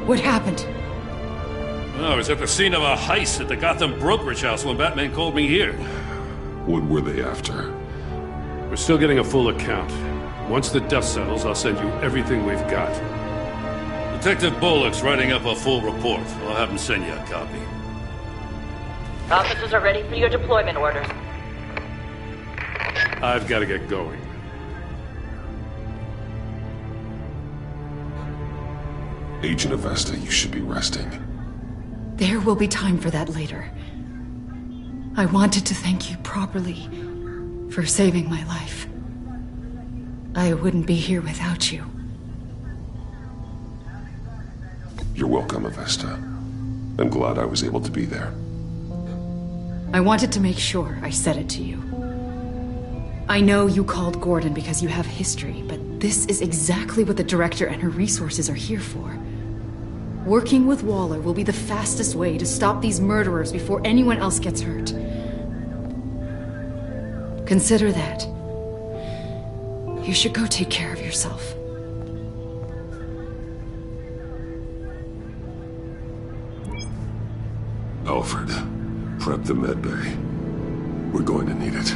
What happened? I was at the scene of a heist at the Gotham brokerage house when Batman called me here. What were they after? We're still getting a full account. Once the dust settles, I'll send you everything we've got. Detective Bullock's writing up a full report. I'll have him send you a copy. Officers are ready for your deployment orders. I've got to get going. Agent Avesta, you should be resting. There will be time for that later. I wanted to thank you properly for saving my life. I wouldn't be here without you. You're welcome, Avesta. I'm glad I was able to be there. I wanted to make sure I said it to you. I know you called Gordon because you have history, but this is exactly what the director and her resources are here for. Working with Waller will be the fastest way to stop these murderers before anyone else gets hurt. Consider that. You should go take care of yourself. Alfred, prep the med bay. We're going to need it.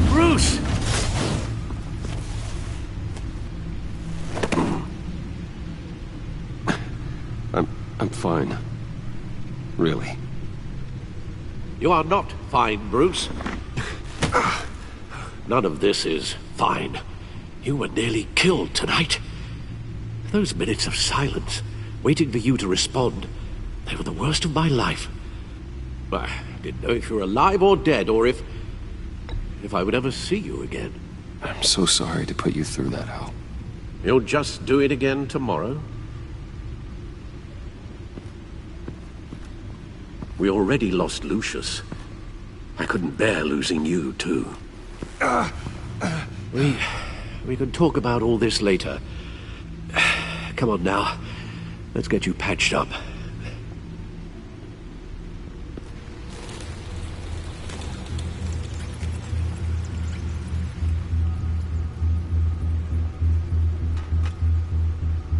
Bruce! I'm fine. Really. You are not fine, Bruce. None of this is fine. You were nearly killed tonight. Those minutes of silence, waiting for you to respond, they were the worst of my life. I didn't know if you were alive or dead, or if I would ever see you again. I'm so sorry to put you through that, Al. You'll just do it again tomorrow? We already lost Lucius. I couldn't bear losing you, too. We can talk about all this later. Come on now. Let's get you patched up.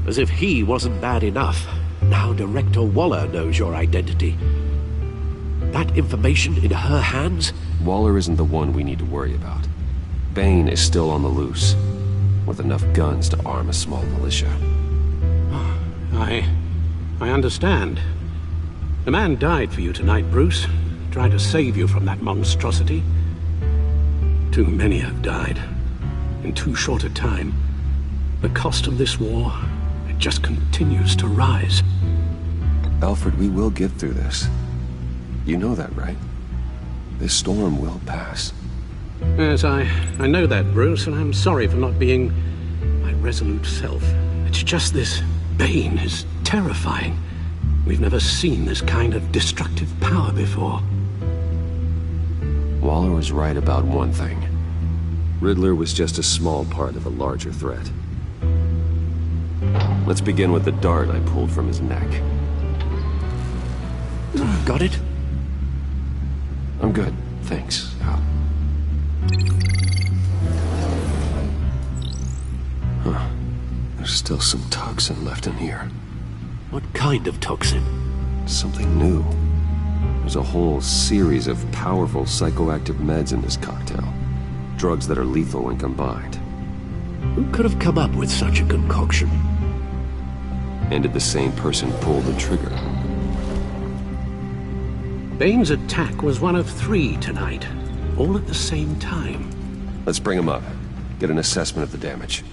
As if he wasn't bad enough, now Director Waller knows your identity. That information in her hands? Waller isn't the one we need to worry about. Bane is still on the loose, with enough guns to arm a small militia. I understand. The man died for you tonight, Bruce. Trying to save you from that monstrosity. Too many have died. In too short a time. The cost of this war, it just continues to rise. Alfred, we will get through this. You know that, right? This storm will pass. Yes, I know that, Bruce, and I'm sorry for not being my resolute self. It's just this Bane is terrifying. We've never seen this kind of destructive power before. Waller was right about one thing. Riddler was just a small part of a larger threat. Let's begin with the dart I pulled from his neck. Got it? I'm good, thanks, Al. Huh. There's still some toxin left in here. What kind of toxin? Something new. There's a whole series of powerful psychoactive meds in this cocktail. Drugs that are lethal when combined. Who could have come up with such a concoction? And did the same person pull the trigger? Bane's attack was one of 3 tonight, all at the same time. Let's bring him up. Get an assessment of the damage.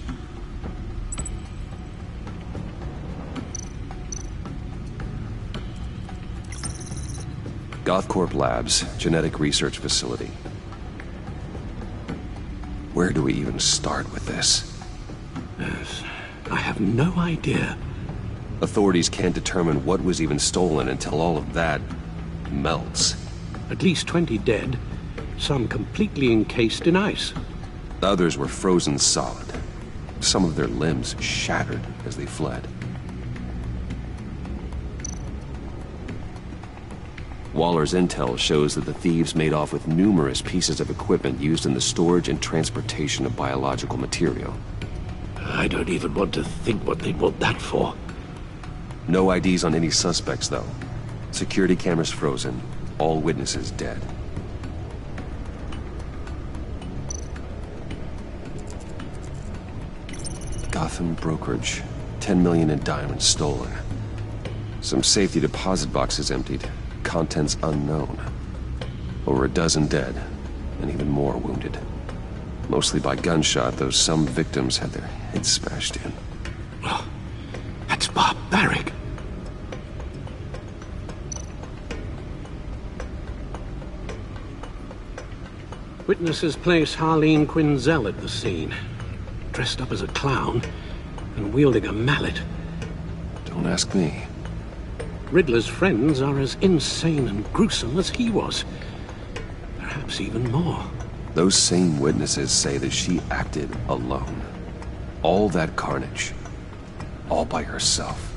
Gothcorp Labs, genetic research facility. Where do we even start with this? Yes, I have no idea. Authorities can't determine what was even stolen until all of that melts. At least 20 dead, some completely encased in ice. Others were frozen solid. Some of their limbs shattered as they fled. Waller's intel shows that the thieves made off with numerous pieces of equipment used in the storage and transportation of biological material. I don't even want to think what they'd want that for. No IDs on any suspects, though. Security cameras frozen. All witnesses dead. Gotham brokerage. 10 million in diamonds stolen. Some safety deposit boxes emptied. Contents unknown. Over a dozen dead, and even more wounded. Mostly by gunshot, though some victims had their heads smashed in. Oh, that's barbaric. Witnesses place Harleen Quinzel at the scene, dressed up as a clown and wielding a mallet. Don't ask me. Riddler's friends are as insane and gruesome as he was. Perhaps even more. Those same witnesses say that she acted alone. All that carnage. All by herself.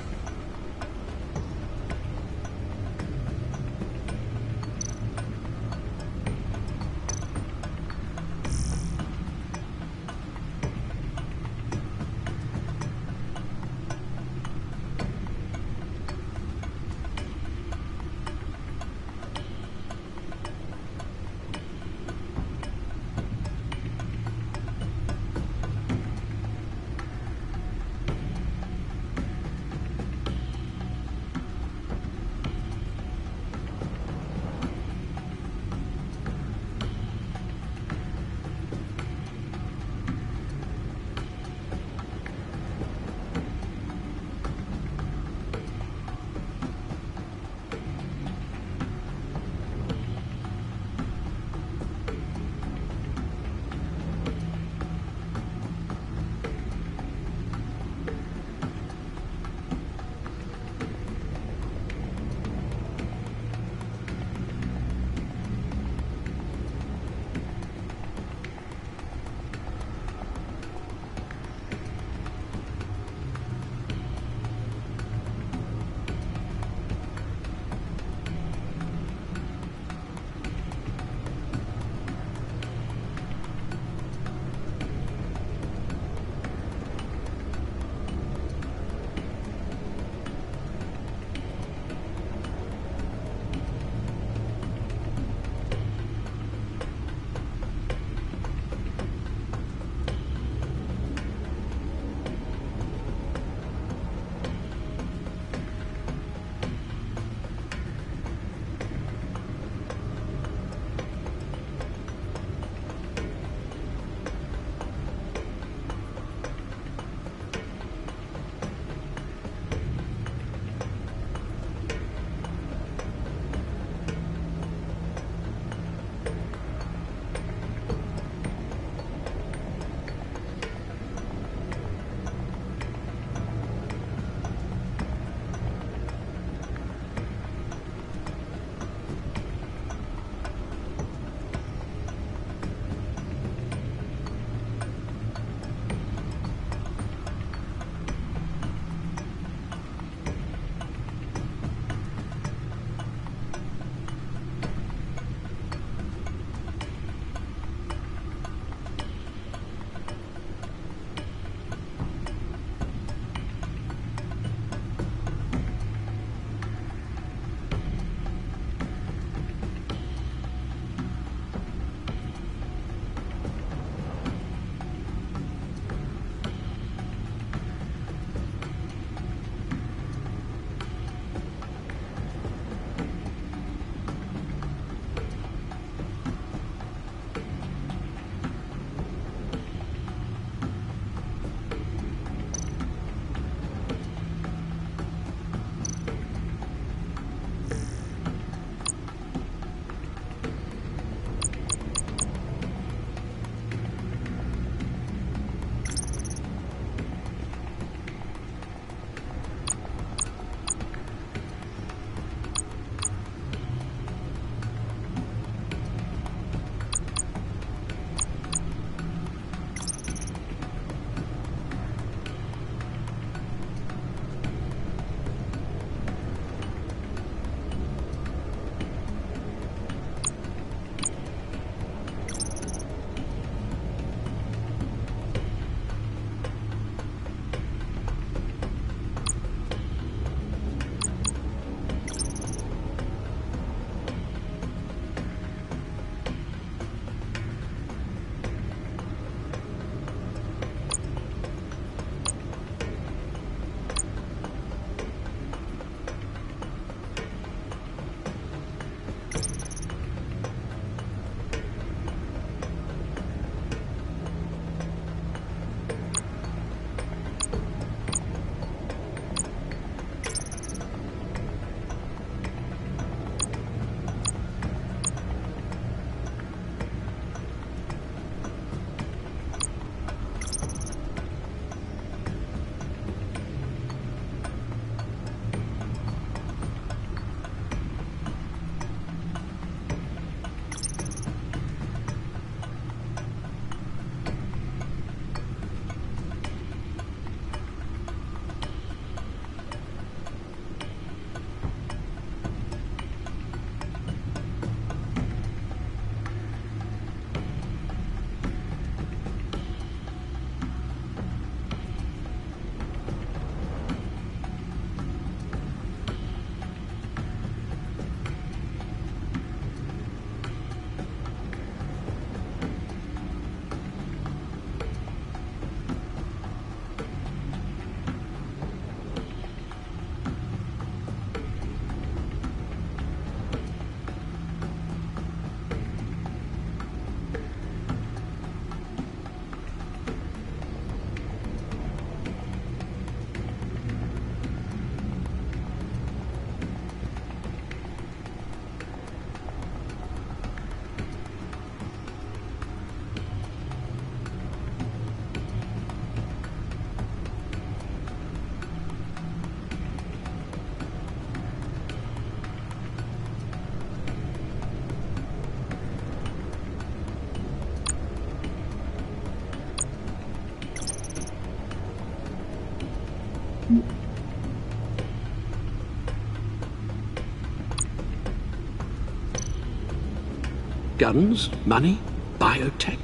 Guns? Money? Biotech?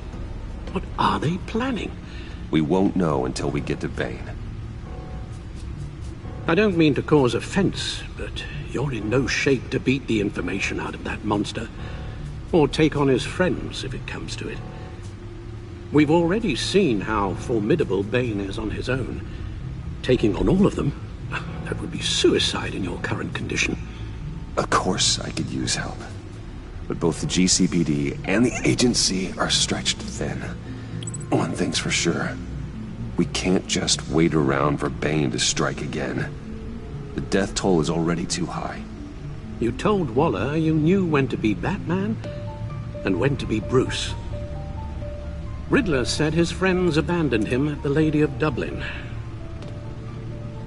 What are they planning? We won't know until we get to Bane. I don't mean to cause offense, but you're in no shape to beat the information out of that monster, or take on his friends if it comes to it. We've already seen how formidable Bane is on his own. Taking on all of them, that would be suicide in your current condition. Of course I could use help. But both the GCPD and the agency are stretched thin. One thing's for sure. We can't just wait around for Bane to strike again. The death toll is already too high. You told Waller you knew when to be Batman and when to be Bruce. Riddler said his friends abandoned him at the Lady of Dublin.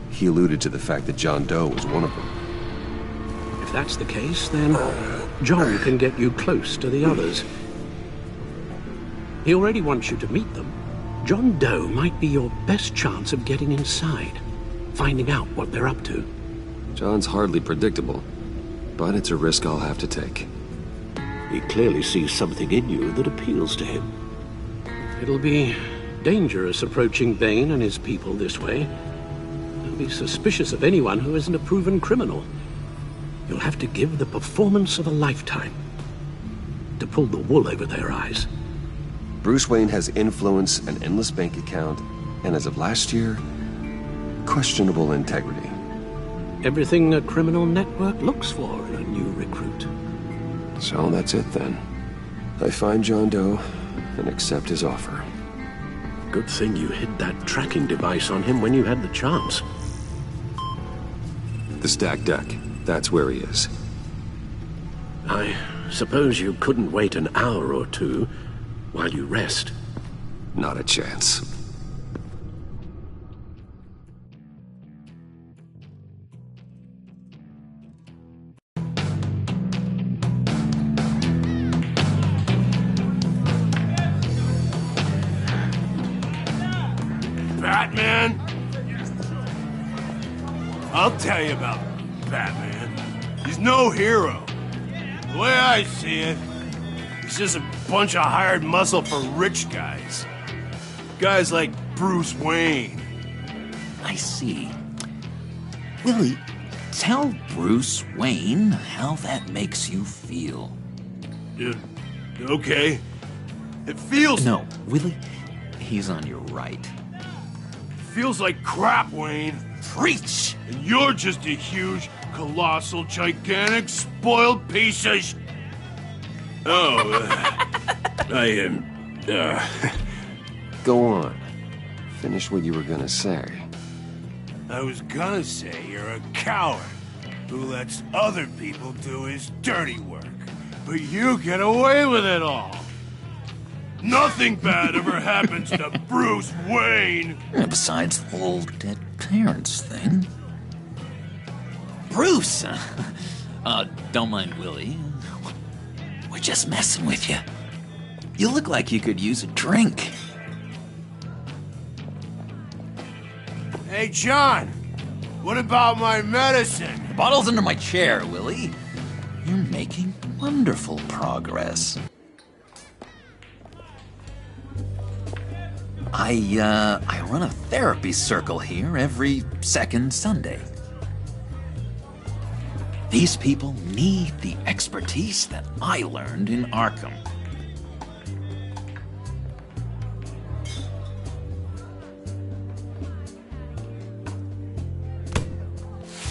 He alluded to the fact that John Doe was one of them. If that's the case, then John can get you close to the others. He already wants you to meet them. John Doe might be your best chance of getting inside, finding out what they're up to. John's hardly predictable, but it's a risk I'll have to take. He clearly sees something in you that appeals to him. It'll be dangerous approaching Bane and his people this way. They'll be suspicious of anyone who isn't a proven criminal. You'll have to give the performance of a lifetime to pull the wool over their eyes. Bruce Wayne has influence, an endless bank account, and as of last year, questionable integrity. Everything a criminal network looks for in a new recruit. So that's it then. I find John Doe and accept his offer. Good thing you hid that tracking device on him when you had the chance. The stacked deck. That's where he is. I suppose you couldn't wait an hour or two while you rest. Not a chance. Batman? I'll tell you about Batman. He's no hero. The way I see it, he's just a bunch of hired muscle for rich guys. Guys like Bruce Wayne. I see. Willie, tell Bruce Wayne how that makes you feel. Okay. It feels... No, Willie, he's on your right. Feels like crap, Wayne. Preach! And you're just a huge, colossal, gigantic, spoiled piece of I am... Go on. Finish what you were gonna say. I was gonna say you're a coward who lets other people do his dirty work. But you get away with it all. Nothing bad ever happens to Bruce Wayne. Besides the whole dead parents thing. Bruce! Don't mind Willie. We're just messing with you. You look like you could use a drink. Hey, John. What about my medicine? The bottle's under my chair, Willie. You're making wonderful progress. I run a therapy circle here every second Sunday. These people need the expertise that I learned in Arkham.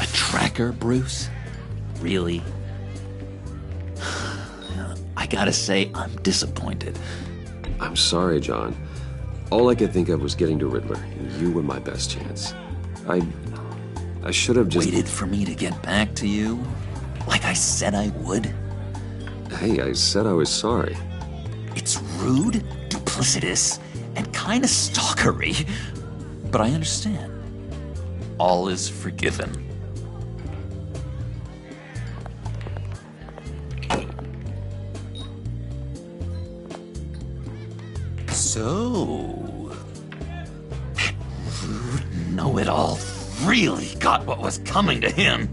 A tracker, Bruce? Really? I gotta say, I'm disappointed. I'm sorry, John. All I could think of was getting to Riddler, and you were my best chance. I should have just... Waited for me to get back to you? Like I said I would? Hey, I said I was sorry. It's rude, duplicitous, and kinda stalkery. But I understand. All is forgiven. So... that rude know-it-all really got what was coming to him.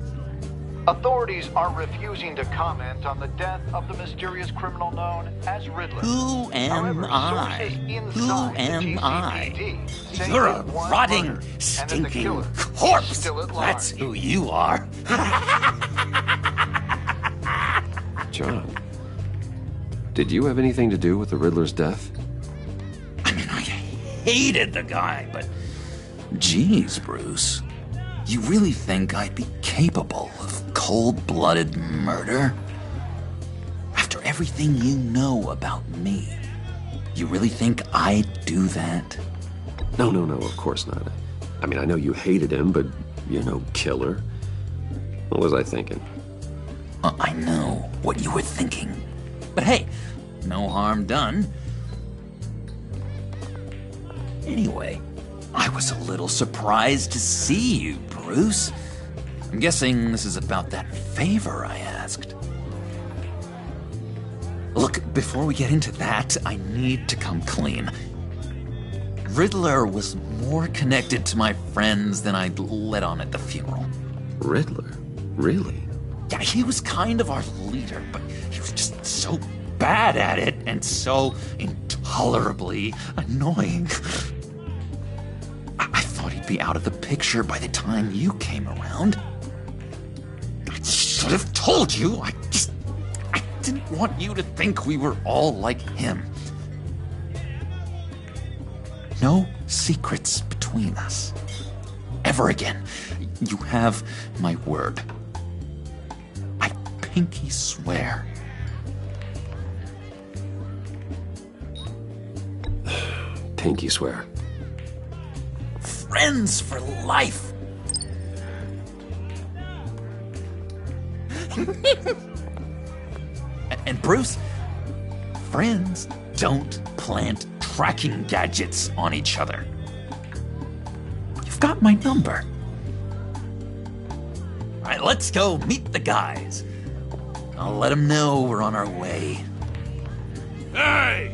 Authorities are refusing to comment on the death of the mysterious criminal known as Riddler. Who am I? Who am I? say You're a it was rotting, murdered, and that the stinking killer is corpse. still at That's large. who you are. John, did you have anything to do with the Riddler's death? I mean, I hated the guy, but... Geez, Bruce. You really think I'd be capable of cold-blooded murder? After everything you know about me, you really think I'd do that? No, of course not. I mean, I know you hated him, but you're no killer. What was I thinking? I know what you were thinking. But hey, no harm done. Anyway, I was a little surprised to see you, Bruce. I'm guessing this is about that favor I asked. Look, before we get into that, I need to come clean. Riddler was more connected to my friends than I'd let on at the funeral. Riddler? Really? Yeah, he was kind of our leader, but he was just so bad at it and so intolerably annoying. I thought he'd be out of the picture by the time you came around. I should have told you. I didn't want you to think we were all like him. No secrets between us. Ever again. You have my word. I pinky swear. Pinky swear. Friends for life. And Bruce, friends don't plant tracking gadgets on each other. You've got my number. All right, let's go meet the guys. I'll let them know we're on our way. Hey!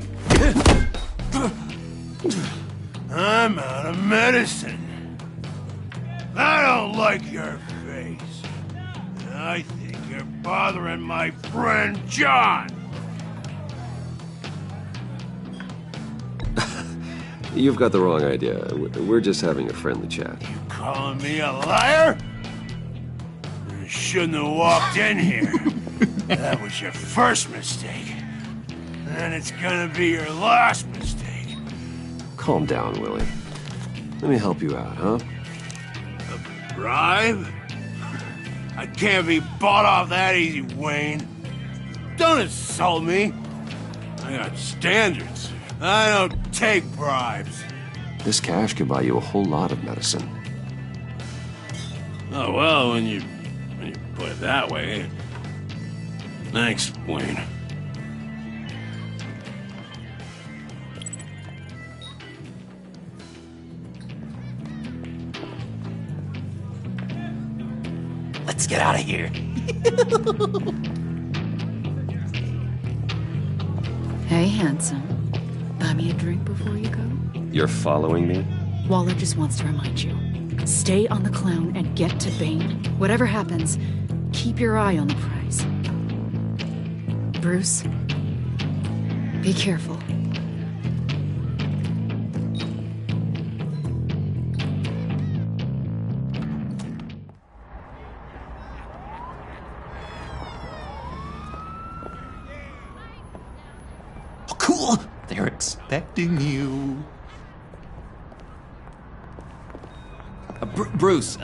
I'm out of medicine. I don't like your face. I think you're bothering my friend John. You've got the wrong idea. We're just having a friendly chat. You calling me a liar? You shouldn't have walked in here. That was your first mistake. And it's gonna be your last mistake. Calm down, Willie. Let me help you out, huh? A bribe? I can't be bought off that easy, Wayne. Don't insult me. I got standards. I don't take bribes. This cash could buy you a whole lot of medicine. Oh, well, when you put it that way. Thanks, Wayne. Let's get out of here. Hey, handsome. Buy me a drink before you go? You're following me? Waller just wants to remind you. Stay on the clown and get to Bane. Whatever happens, keep your eye on the prize. Bruce, be careful. Oh, cool! They're expecting you. Bruce,